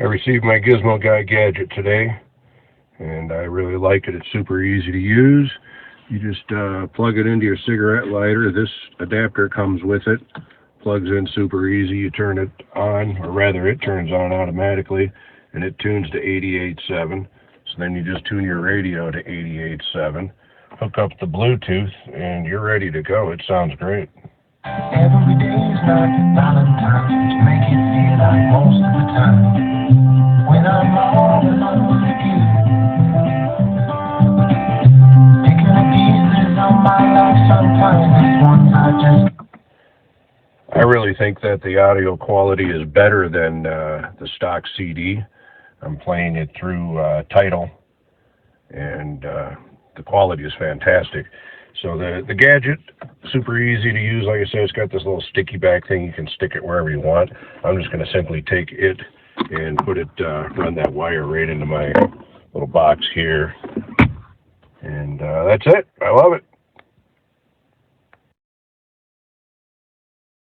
I received my Gizmo Guy Gadget today, and I really like it. It's super easy to use. You just plug it into your cigarette lighter. This adapter comes with it. Plugs in super easy. You turn it on, or rather it turns on automatically, and it tunes to 88.7. So then you just tune your radio to 88.7. Hook up the Bluetooth, and you're ready to go. It sounds great. Every day is like Valentine's, make it feel like most of the time. When I'm all alone with you, picking the pieces of my life sometimes, these ones I just... I really think that the audio quality is better than the stock CD. I'm playing it through Tidal, and the quality is fantastic. So the Gadget, super easy to use. Like I said, it's got this little sticky back thing. You can stick it wherever you want. I'm just going to simply take it and put it, run that wire right into my little box here. And that's it. I love it.